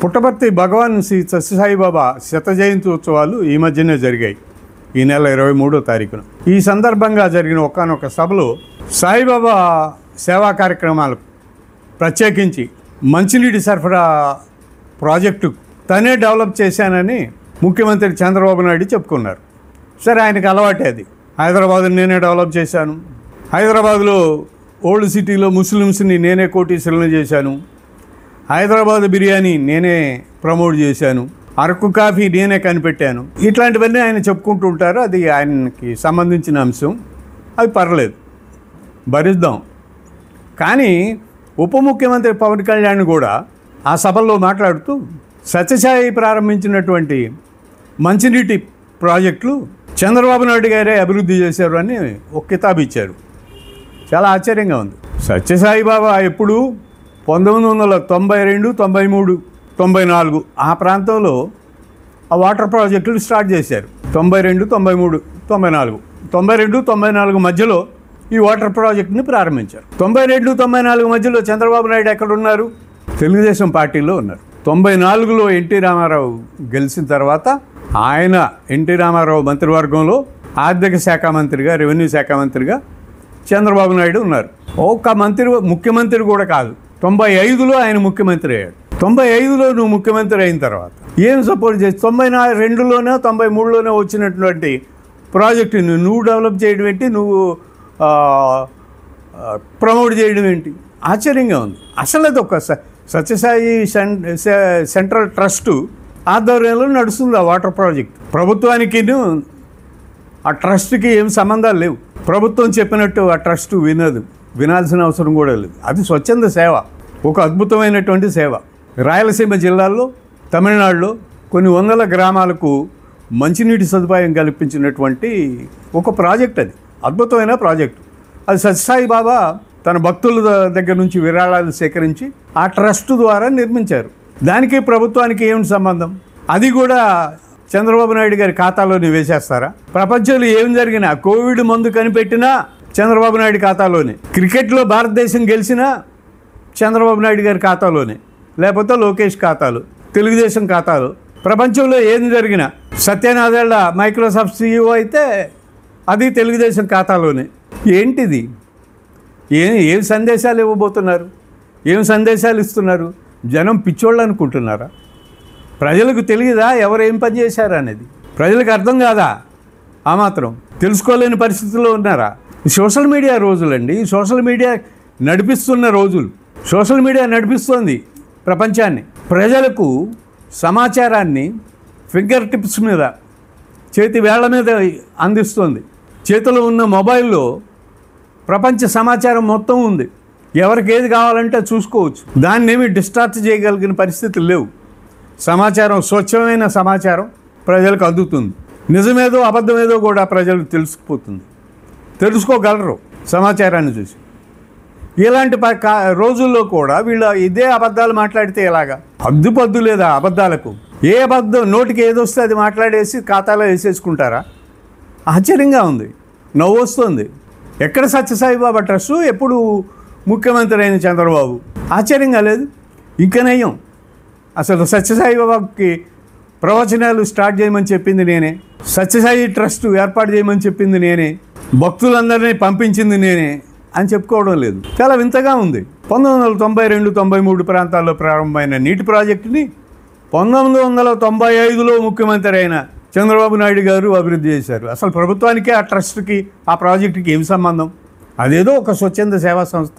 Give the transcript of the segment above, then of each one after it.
పుట్టపర్తి భగవాన్ శ్రీ సత్యసాయిబాబా శత జయంతి ఉత్సవాలు ఈ మధ్యనే జరిగాయి. ఈ నెల 23వ తారీఖున. ఈ సందర్భంగా జరిగిన ఒకానొక సభలో సాయిబాబా సేవా కార్యక్రమాలు ప్రత్యేకించి మంచినీటి సరఫరా ప్రాజెక్టు తనే డెవలప్ చేశానని ముఖ్యమంత్రి చంద్రబాబు నాయుడు చెప్పుకున్నారు. సరే, ఆయనకు అలవాటే అది. హైదరాబాద్ని నేనే డెవలప్ చేశాను, హైదరాబాద్లో ఓల్డ్ సిటీలో ముస్లిమ్స్ని నేనే కోటీశ్వరులను చేశాను, హైదరాబాద్ బిర్యానీ నేనే ప్రమోట్ చేశాను, అరకు కాఫీ నేనే కనిపెట్టాను, ఇట్లాంటివన్నీ ఆయన చెప్పుకుంటూ ఉంటారు. అది ఆయనకి సంబంధించిన అంశం, అది పర్లేదు, భరిద్దాం. కానీ ఉప ముఖ్యమంత్రి పవన్ కళ్యాణ్ కూడా ఆ సభల్లో మాట్లాడుతూ సత్యసాయి ప్రారంభించినటువంటి మంచినీటి ప్రాజెక్టులు చంద్రబాబు నాయుడు గారే అభివృద్ధి చేశారు అని ఒక కితాబు ఇచ్చారు. చాలా ఆశ్చర్యంగా ఉంది. సత్యసాయి బాబా ఎప్పుడు 1992, 93, 94 ఆ ప్రాంతంలో ఆ వాటర్ ప్రాజెక్టులు స్టార్ట్ చేశారు. 92, 93, 94, 92, 94 మధ్యలో ఈ వాటర్ ప్రాజెక్టుని ప్రారంభించారు. 92, 94 మధ్యలో చంద్రబాబు నాయుడు ఎక్కడున్నారు? తెలుగుదేశం పార్టీలో ఉన్నారు. 94లో ఎన్టీ రామారావు గెలిచిన తర్వాత ఆయన ఎన్టీ రామారావు మంత్రివర్గంలో ఆర్థిక శాఖ మంత్రిగా, రెవెన్యూ శాఖ మంత్రిగా చంద్రబాబు నాయుడు ఉన్నారు. ఒక్క ముఖ్యమంత్రి కూడా కాదు. 95లో ఆయన ముఖ్యమంత్రి అయ్యాడు. 95లో నువ్వు ముఖ్యమంత్రి అయిన తర్వాత ఏం సపోర్ట్ చేసి 92లోనే 93లోనే వచ్చినటువంటి ప్రాజెక్టుని నువ్వు డెవలప్ చేయడం ఏంటి, నువ్వు ప్రమోట్ చేయడం ఏంటి? ఆశ్చర్యంగా ఉంది. అసలు అది ఒక సత్యసాయి సెంట్రల్ ట్రస్టు ఆధ్వర్యంలో నడుస్తుంది ఆ వాటర్ ప్రాజెక్ట్. ప్రభుత్వానికి ఆ ట్రస్ట్కి ఏం సంబంధాలు లేవు. ప్రభుత్వం చెప్పినట్టు ఆ ట్రస్ట్ వినాల్సిన అవసరం కూడా లేదు. అది స్వచ్ఛంద సేవ, ఒక అద్భుతమైనటువంటి సేవ. రాయలసీమ జిల్లాల్లో, తమిళనాడులో కొన్ని వందల గ్రామాలకు మంచినీటి సదుపాయం కల్పించినటువంటి ఒక ప్రాజెక్ట్. అది అద్భుతమైన ప్రాజెక్టు. అది సత్యసాయి బాబా తన భక్తుల దగ్గర నుంచి విరాళాలు సేకరించి ఆ ట్రస్ట్ ద్వారా నిర్మించారు. దానికి ప్రభుత్వానికి ఏమి సంబంధం? అది కూడా చంద్రబాబు నాయుడు గారి ఖాతాలోనే వేసేస్తారా? ప్రపంచంలో ఏం జరిగినా, కోవిడ్ మందు కనిపెట్టినా చంద్రబాబు నాయుడు ఖాతాలోనే, క్రికెట్లో భారతదేశం గెలిచినా చంద్రబాబు నాయుడు గారి ఖాతాలోనే, లేకపోతే లోకేష్ ఖాతాలో, తెలుగుదేశం ఖాతాలో. ప్రపంచంలో ఏం జరిగినా, సత్యనాదేళ్ల మైక్రోసాఫ్ట్ CEO అయితే అది తెలుగుదేశం ఖాతాలోనే. ఏంటిది? ఏం సందేశాలు ఇవ్వబోతున్నారు? ఏం సందేశాలు ఇస్తున్నారు? జనం పిచ్చోళ్ళు అనుకుంటున్నారా? ప్రజలకు తెలియదా ఎవరు ఏం పని చేశారా అనేది? ప్రజలకు అర్థం కాదా? ఆ మాత్రం తెలుసుకోలేని పరిస్థితుల్లో ఉన్నారా? సోషల్ మీడియా రోజులండి. సోషల్ మీడియా నడిపిస్తున్న రోజులు. సోషల్ మీడియా నడిపిస్తోంది ప్రపంచాన్ని. ప్రజలకు సమాచారాన్ని ఫింగర్ టిప్స్ మీద, చేతి వేళ్ల మీద అందిస్తుంది. చేతిలో ఉన్న మొబైల్లో ప్రపంచ సమాచారం మొత్తం ఉంది. ఎవరికి ఏది కావాలంటే చూసుకోవచ్చు. దాన్ని ఏమి డిస్టార్ట్ చేయగలిగిన పరిస్థితులు లేవు. సమాచారం, స్వచ్ఛమైన సమాచారం ప్రజలకు అందుతుంది. నిజమేదో అబద్ధమేదో కూడా ప్రజలకు తెలుసుకోగలరు సమాచారాన్ని చూసి. ఇలాంటి రోజుల్లో కూడా వీళ్ళు ఇదే అబద్ధాలు మాట్లాడితే ఎలాగా? హద్దుపద్దు లేదా అబద్ధాలకు? ఏ అబద్ధం నోటికి ఏదొస్తే అది మాట్లాడేసి ఖాతాలో వేసేసుకుంటారా? ఆశ్చర్యంగా ఉంది, నవ్వు వస్తుంది. ఎక్కడ సత్యసాయి బాబా ట్రస్టు? ఎప్పుడు ముఖ్యమంత్రి అయిన చంద్రబాబు? ఆశ్చర్యంగా లేదు? ఇంకా నయ్యం. అసలు సత్యసాయి బాబాకి ప్రవచనాలు స్టార్ట్ చేయమని చెప్పింది నేనే, సత్యసాయి ట్రస్ట్ ఏర్పాటు చేయమని చెప్పింది నేనే, భక్తులందరినీ పంపించింది నేనే అని చెప్పుకోవడం లేదు. చాలా వింతగా ఉంది. 1992, 93 ప్రాంతాల్లో ప్రారంభమైన నీటి ప్రాజెక్టుని 1995లో ముఖ్యమంత్రి అయిన చంద్రబాబు నాయుడు గారు అభివృద్ధి చేశారు. అసలు ప్రభుత్వానికి, ఆ ట్రస్ట్కి, ఆ ప్రాజెక్టుకి ఏమి సంబంధం? అదేదో ఒక స్వచ్ఛంద సేవా సంస్థ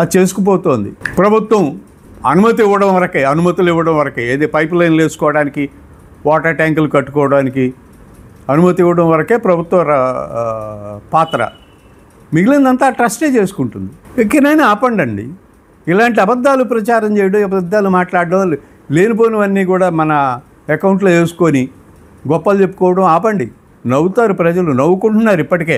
అది చేసుకుపోతోంది. ప్రభుత్వం అనుమతులు ఇవ్వడం వరకే. ఏది పైప్ లైన్లు వేసుకోవడానికి, వాటర్ ట్యాంకులు కట్టుకోవడానికి అనుమతి ఇవ్వడం వరకే ప్రభుత్వ పాత్ర. మిగిలినంతా ట్రస్టే చేసుకుంటుంది. ఎక్కినైనా ఆపండి. ఇలాంటి అబద్ధాలు ప్రచారం చేయడం, అబద్ధాలు మాట్లాడడం, లేనిపోనివన్నీ కూడా మన అకౌంట్లో వేసుకొని గొప్పలు చెప్పుకోవడం ఆపండి. నవ్వుతారు ప్రజలు, నవ్వుకుంటున్నారు ఇప్పటికే.